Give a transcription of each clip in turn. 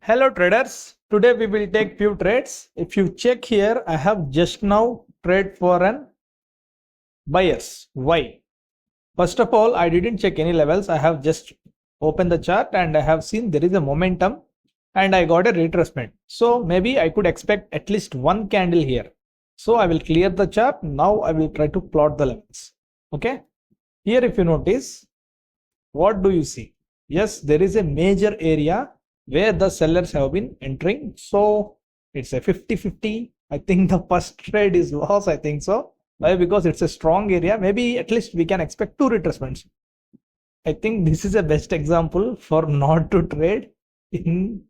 Hello traders, today we will take few trades. If you check here, I have just now trade for an buyers. Why? First of all, I didn't check any levels. I have just opened the chart and I have seen there is a momentum and I got a retracement. So maybe I could expect at least one candle here. So I will clear the chart. Now I will try to plot the levels. Okay. Here if you notice, what do you see? Yes, there is a major area where the sellers have been entering. So it's a 50-50. I think the first trade is loss. I think so. Why? Because it's a strong area. Maybe at least we can expect two retracements. I think this is a best example for not to trade in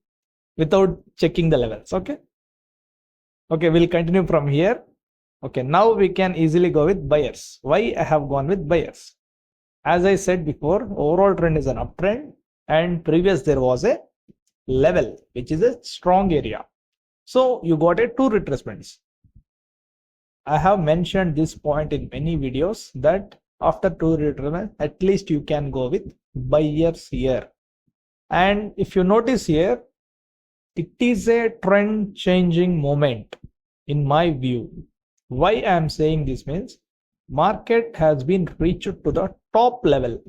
without checking the levels. Okay. Okay, we'll continue from here. Okay, now we can easily go with buyers. Why I have gone with buyers? As I said before, overall trend is an uptrend and previous there was a level which is a strong area. So you got a two retracements. I have mentioned this point in many videos that after two retracements at least you can go with buyers here. And if you notice here, it is a trend changing moment in my view. Why I am saying this means market has been reached to the top level,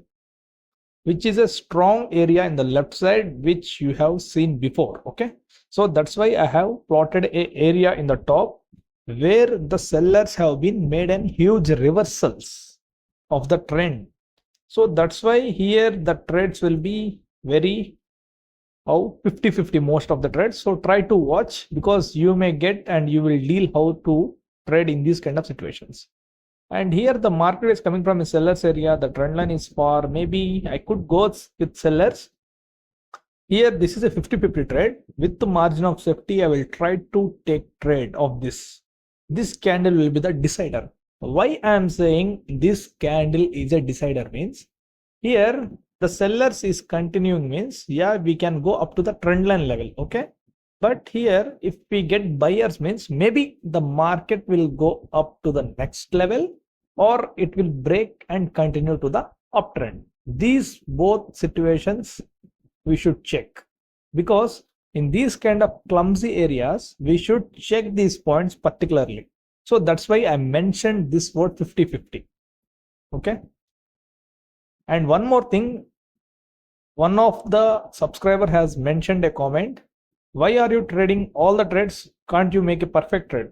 which is a strong area in the left side, which you have seen before. Okay, so that's why I have plotted a area in the top where the sellers have been made an huge reversals of the trend. So that's why here the trades will be very 50-50 most of the trades. So try to watch because you may get and you will deal how to trade in these kind of situations. And here the market is coming from a seller's area. The trend line is far. Maybe I could go with sellers. Here this is a 50-50 trade. With the margin of safety, I will try to take trade of this. This candle will be the decider. Why I am saying this candle is a decider means here the sellers is continuing means yeah, we can go up to the trend line level. Okay. But here if we get buyers means maybe the market will go up to the next level or it will break and continue to the uptrend. These both situations we should check, because in these kind of clumsy areas we should check these points particularly. So that's why I mentioned this word 50-50. Okay. And one more thing, one of the subscriber has mentioned a comment, why are you trading all the trades? Can't you make a perfect trade?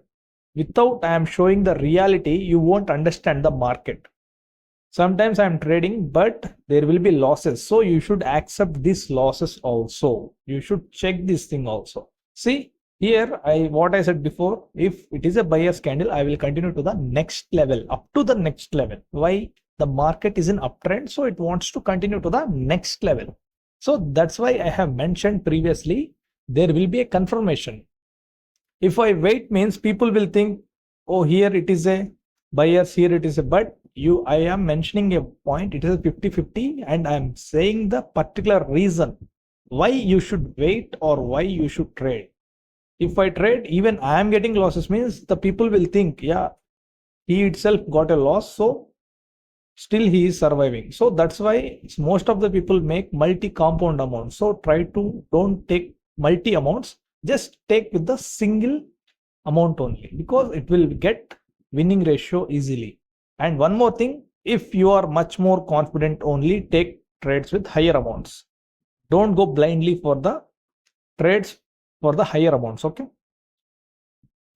Without I am showing the reality, you won't understand the market. Sometimes I am trading, but there will be losses. So you should accept these losses also. You should check this thing also. See here, what I said before, if it is a buyer's candle, I will continue to the next level, up to the next level. Why? The market is in uptrend, so it wants to continue to the next level. So that's why I have mentioned previously, there will be a confirmation. If I wait means people will think, oh, here it is a buyers, here it is a, but I am mentioning a point, it is a 50-50 and I am saying the particular reason why you should wait or why you should trade. If I trade, even I am getting losses means the people will think, yeah, he itself got a loss, so still he is surviving. So that's why most of the people make multi-compound amounts. So try to don't take multi amounts, just take with the single amount only, because it will get winning ratio easily. And one more thing, if you are much more confident, only take trades with higher amounts. Don't go blindly for the trades for the higher amounts. Okay.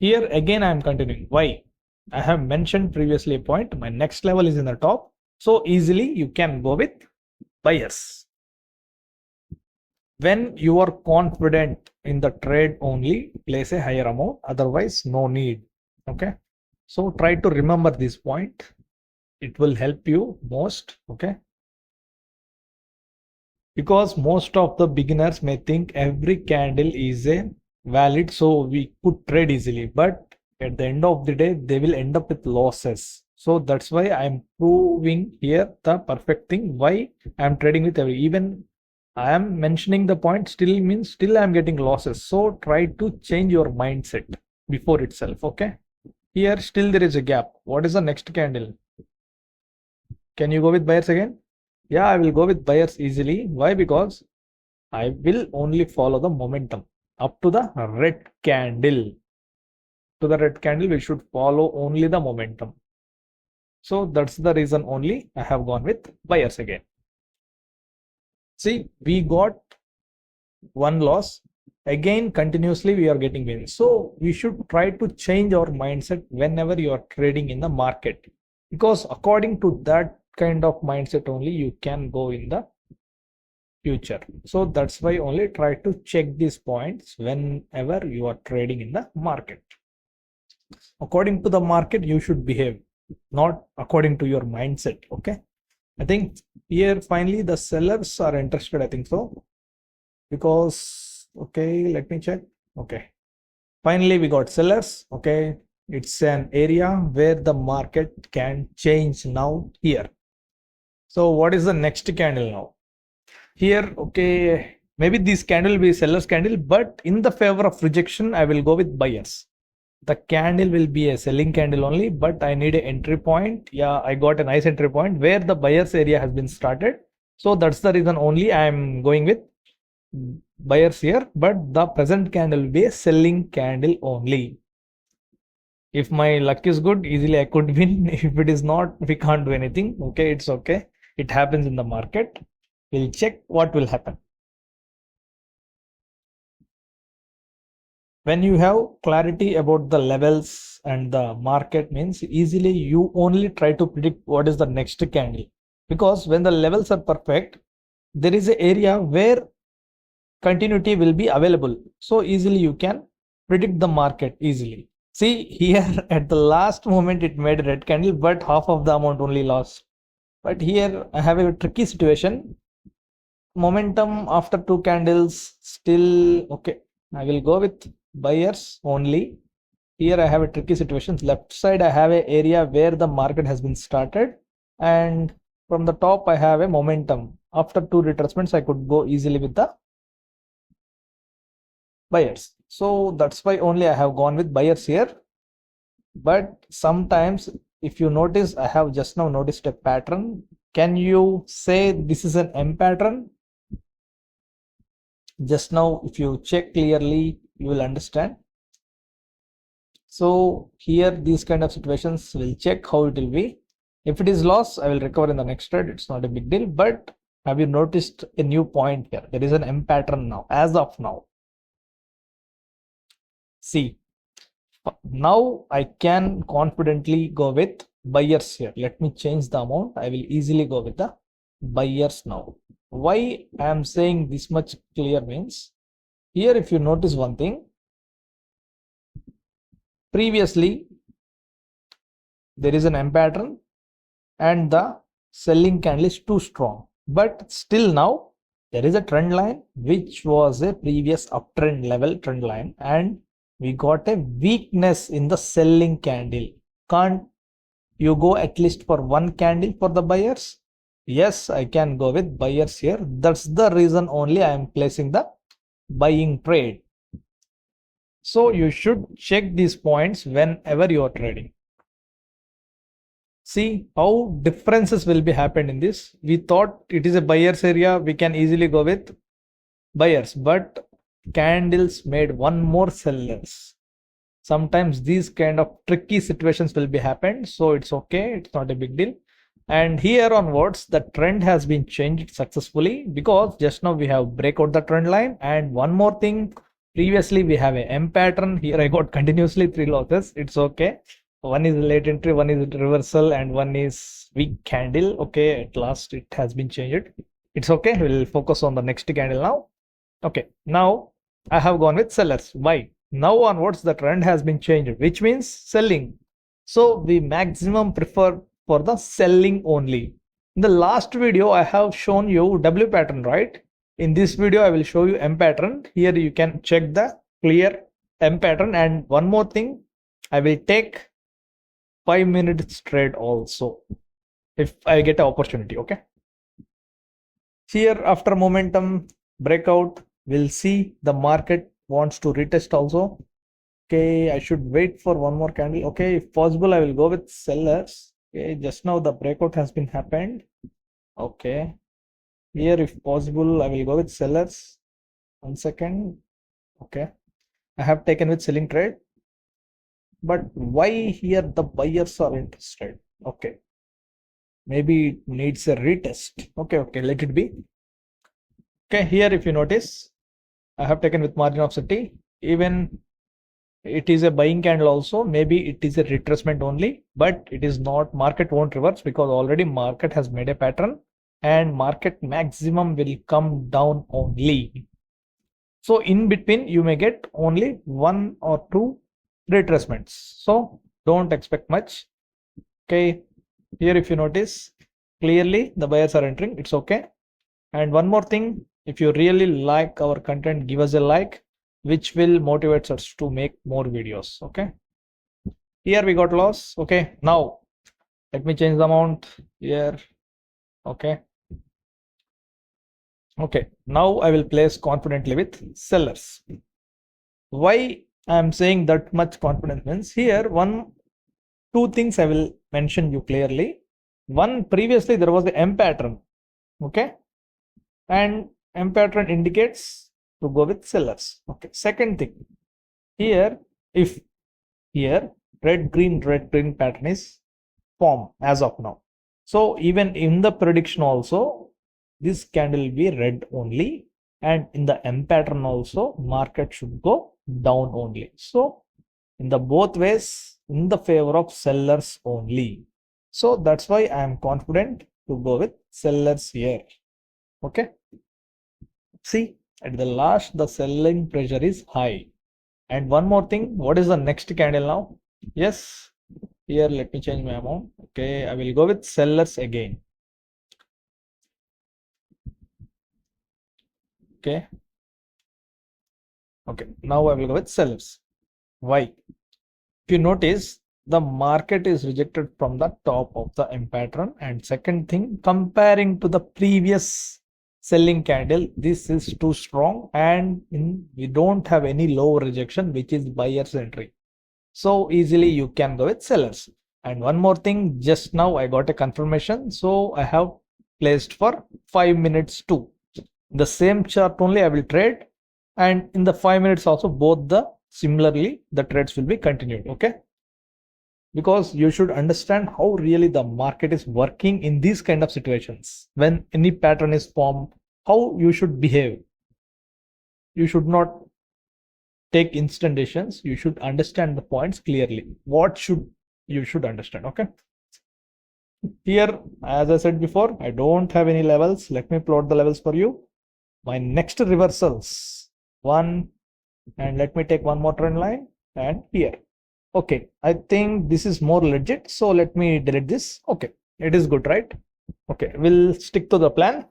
Here again I am continuing. Why? I have mentioned previously a point, my next level is in the top, so easily you can go with buyers. When you are confident in the trade, only place a higher amount, otherwise no need. Okay, so try to remember this point, it will help you most. Okay, because most of the beginners may think every candle is a valid, so we could trade easily, but at the end of the day they will end up with losses. So that's why I am proving here the perfect thing, why I am trading with even I am mentioning the point still means still I am getting losses. So try to change your mindset before itself. Okay, here still there is a gap. What is the next candle? Can you go with buyers again? Yeah, I will go with buyers easily. Why? Because I will only follow the momentum up to the red candle. To the red candle, we should follow only the momentum. So that's the reason only I have gone with buyers again. See, we got one loss. Again, continuously we are getting wins. So we should try to change our mindset whenever you are trading in the market. Because according to that kind of mindset only, you can go in the future. So that's why only try to check these points whenever you are trading in the market. According to the market, you should behave, not according to your mindset. Okay. I think here finally the sellers are interested. I think so. Because, okay, let me check. Okay. Finally, we got sellers. Okay. It's an area where the market can change now here. So what is the next candle now? Here, okay, maybe this candle will be seller's candle, but in the favor of rejection, I will go with buyers. The candle will be a selling candle only, but I need an entry point. Yeah, I got a nice entry point where the buyers area has been started. So that's the reason only I am going with buyers here, but the present candle will be a selling candle only. If my luck is good, easily I could win. If it is not, we can't do anything. Okay, it's okay. It happens in the market. We'll check what will happen. When you have clarity about the levels and the market, means easily you only try to predict what is the next candle. Because when the levels are perfect, there is an area where continuity will be available. So easily you can predict the market easily. See here at the last moment it made a red candle, but half of the amount only lost. But here I have a tricky situation. Momentum after two candles still okay. I will go with buyers only. Here I have a tricky situation. Left side I have an area where the market has been started, and from the top I have a momentum. After two retracements I could go easily with the buyers. So that's why only I have gone with buyers here. But sometimes if you notice, I have just now noticed a pattern. Can you say this is an M pattern? Just now if you check clearly, you will understand. So here these kind of situations will check how it will be. If it is loss, I will recover in the next trade. It's not a big deal. But have you noticed a new point here? There is an M pattern now, as of now. See, now I can confidently go with buyers here. Let me change the amount. I will easily go with the buyers now. Why I am saying this much clear means, here if you notice one thing, previously there is an M pattern and the selling candle is too strong, but still now there is a trend line which was a previous uptrend level trend line, and we got a weakness in the selling candle. Can't you go at least for one candle for the buyers? Yes, I can go with buyers here. That's the reason only I am placing the buying trade. So you should check these points whenever you are trading. See how differences will be happened in this. We thought it is a buyers area, we can easily go with buyers, but candles made one more sellers. Sometimes these kind of tricky situations will be happened, so it's okay, it's not a big deal. And here onwards the trend has been changed successfully, because just now we have breakout the trend line, and one more thing, previously we have a M pattern. Here I got continuously 3 losses. It's okay. One is late entry, one is reversal, and one is weak candle. Okay, at last it has been changed. It's okay. We'll focus on the next candle now. Okay, now I have gone with sellers. Why? Now onwards the trend has been changed, which means selling. So we maximum prefer for the selling only. In the last video I have shown you W pattern, right? In this video I will show you M pattern. Here you can check the clear M pattern. And one more thing, I will take 5 minutes trade also if I get an opportunity. Okay, here after momentum breakout, we'll see the market wants to retest also. Okay, I should wait for one more candle. Okay, if possible I will go with sellers. Okay, just now the breakout has been happened. Okay, here if possible I will go with sellers. 1 second. Okay, I have taken with selling trade, but why here the buyers are interested? Okay, maybe it needs a retest. Okay, let it be. Okay, here if you notice, I have taken with margin of safety. Even it is a buying candle also, maybe it is a retracement only, but it is not, market won't reverse because already market has made a pattern and market maximum will come down only. So in between you may get only 1 or 2 retracements, so don't expect much. Okay, here if you notice clearly the buyers are entering, it's okay. And one more thing, if you really like our content, give us a like, which will motivate us to make more videos. Okay, here we got loss. Okay, now let me change the amount here. Okay, now I will place confidently with sellers. Why I am saying that much confidence means, here two things I will mention you clearly. One, previously there was the M pattern. Okay, and M pattern indicates to go with sellers. Okay, second thing, here if here red green pattern is formed as of now, so even in the prediction also this candle will be red only, and in the M pattern also market should go down only. So in the both ways in the favor of sellers only, so that's why I am confident to go with sellers here. Okay, see at the last the selling pressure is high. And one more thing, what is the next candle now? Yes, here let me change my amount. Okay, I will go with sellers again. Okay, now I will go with sellers. Why? If you notice, the market is rejected from the top of the M pattern, and second thing, comparing to the previous selling candle, this is too strong, and we don't have any low rejection, which is buyer's entry, so easily you can go with sellers. And one more thing, just now I got a confirmation, so I have placed for 5 minutes too. The same chart only I will trade, and in the 5 minutes also both the similarly the trades will be continued. Okay, because you should understand how really the market is working in these kind of situations. When any pattern is formed, how you should behave. You should not take instant decisions. You should understand the points clearly. You should understand. Okay, here as I said before, I don't have any levels. Let me plot the levels for you. My next reversals, 1, and let me take one more trend line, and here. Okay, I think this is more legit, so let me delete this. Okay, it is good, right? Okay, we'll stick to the plan.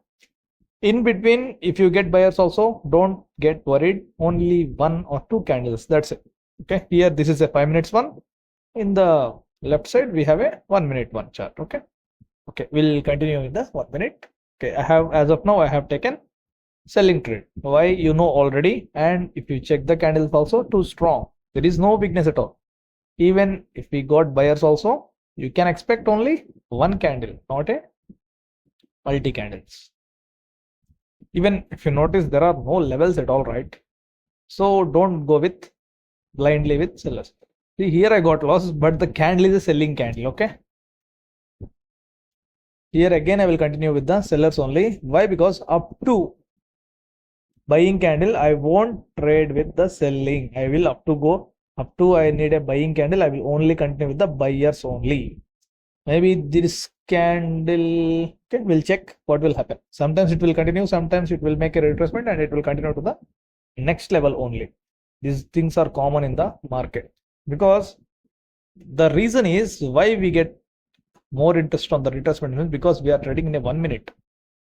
In between, if you get buyers also, don't get worried, only 1 or 2 candles, that's it. Okay, here this is a 5 minutes one. In the left side we have a 1 minute one chart. Okay, we'll continue with the 1 minute. Okay, as of now I have taken selling trade. Why, you know already, and if you check the candles also, too strong, there is no weakness at all. Even if we got buyers also, you can expect only 1 candle, not a multi candles. Even if you notice, there are no levels at all, right? So don't go with blindly with sellers. See, here I got loss, but the candle is a selling candle. Okay, here again I will continue with the sellers only. Why? Because up to buying candle I won't trade with the selling. I will up to I need a buying candle, I will only continue with the buyers only. Maybe this candle, okay, we'll check what will happen. Sometimes it will continue, sometimes it will make a retracement, and it will continue to the next level only. These things are common in the market, because the reason is why we get more interest on the retracement, because we are trading in a 1 minute.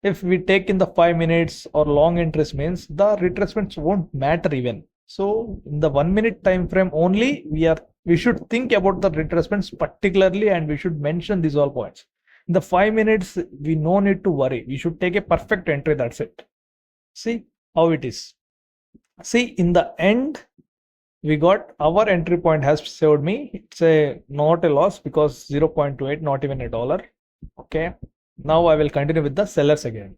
If we take in the 5 minutes or long interest, means the retracements won't matter even. So in the 1 minute time frame only, we should think about the retracements particularly, and we should mention these all points. In the 5 minutes, we no need to worry. We should take a perfect entry. That's it. See how it is. See, in the end, we got our entry point has saved me. It's not a loss, because 0.28, not even $1. Okay. Now I will continue with the sellers again.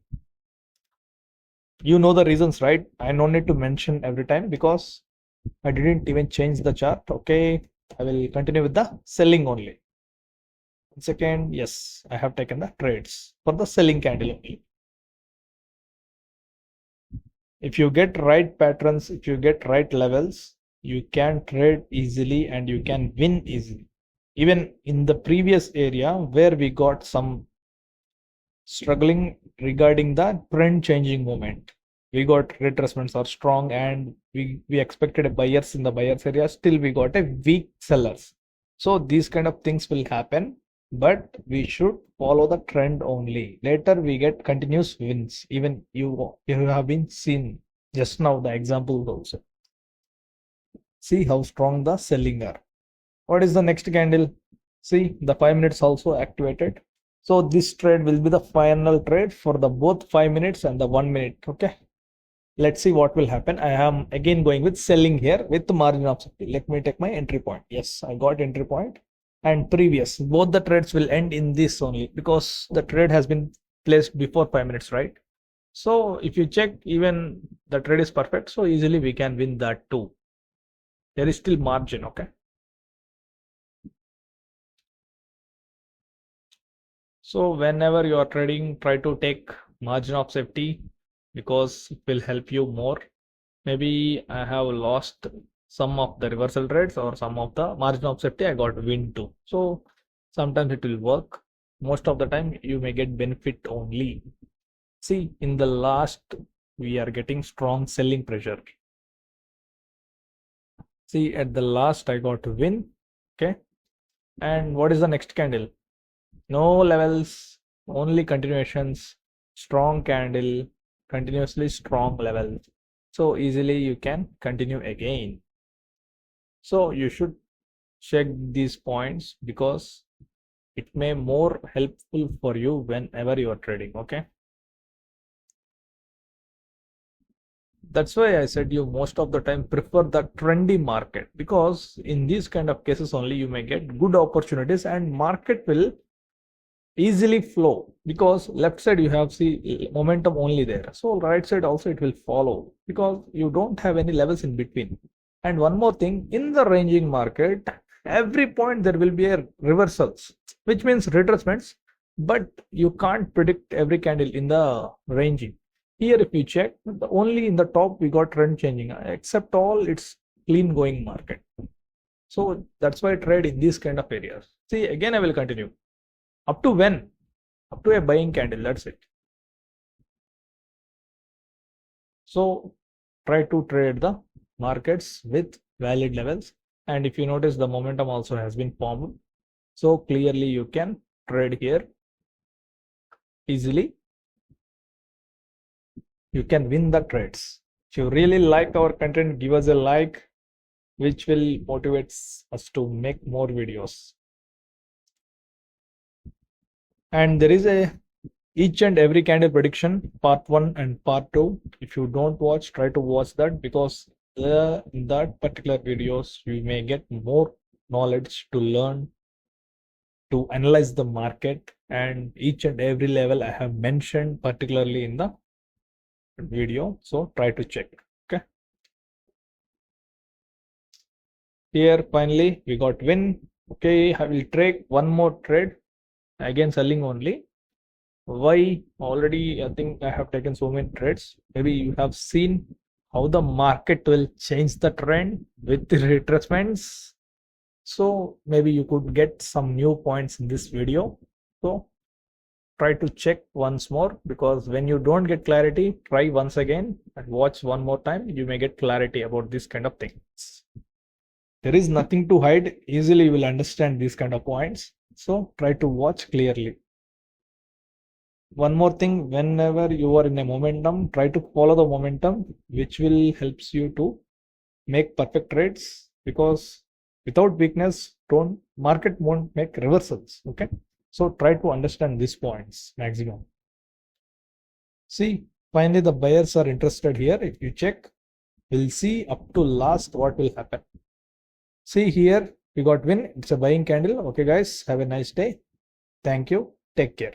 You know the reasons, right? I no need to mention every time because I didn't even change the chart. Okay, I will continue with the selling only. Second, yes, I have taken the trades for the selling candle only. If you get right patterns, if you get right levels, you can trade easily and you can win easily. Even in the previous area where we got some struggling regarding the trend changing movement, we got retracements are strong and we expected a buyers in the buyers area, still we got a weak sellers. So these kind of things will happen, but we should follow the trend only. Later we get continuous wins. Even you have been seen just now the examples also. See how strong the selling are. What is the next candle? See the 5 minutes also activated. So this trade will be the final trade for the both 5 minutes and the 1 minute. Okay. Let's see what will happen. I am again going with selling here with the margin of safety. Let me take my entry point. Yes, I got entry point and previous. Both the trades will end in this only because the trade has been placed before 5 minutes, right? So if you check, even the trade is perfect. So easily we can win that too. There is still margin. Okay. So whenever you are trading, try to take margin of safety because it will help you more. Maybe I have lost some of the reversal trades or some of the margin of safety I got win too. So sometimes it will work. Most of the time you may get benefit only. See, in the last we are getting strong selling pressure. See, at the last I got to win. Okay. And what is the next candle? No levels, only continuations, strong candle, continuously strong level. So easily you can continue again. So you should check these points because it may more helpful for you whenever you are trading. Okay. That's why I said you most of the time prefer the trendy market, because in these kind of cases only you may get good opportunities and market will easily flow, because left side you have see momentum only there, so right side also it will follow because you don't have any levels in between. And one more thing, in the ranging market every point there will be a reversals, which means retracements, but you can't predict every candle in the ranging. Here if you check, only in the top we got trend changing, except all it's clean going market. So that's why I trade in these kind of areas. See, again I will continue. Up to when? Up to a buying candle, that's it. So try to trade the markets with valid levels. And if you notice, the momentum also has been formed. So clearly you can trade here easily. You can win the trades. If you really like our content, give us a like, which will motivate us to make more videos. And there is a each and every candle prediction part 1 and part 2. If you don't watch, try to watch that, because in that particular videos you may get more knowledge to learn, to analyze the market, and each and every level I have mentioned particularly in the video. So try to check. Okay. Here finally we got win. Okay, I will take one more trade, again selling only. Why? Already I think I have taken so many trades. Maybe you have seen how the market will change the trend with the retracements. So maybe you could get some new points in this video. So try to check once more, because when you don't get clarity, try once again and watch one more time. You may get clarity about this kind of things. There is nothing to hide. Easily you will understand these kind of points. So try to watch clearly. One more thing, whenever you are in a momentum, try to follow the momentum, which will helps you to make perfect trades, because without weakness, market won't make reversals. Okay. So try to understand these points maximum. See, finally the buyers are interested here. If you check, we'll see up to last what will happen. See here, we got win. It's a buying candle. Okay guys, have a nice day. Thank you. Take care.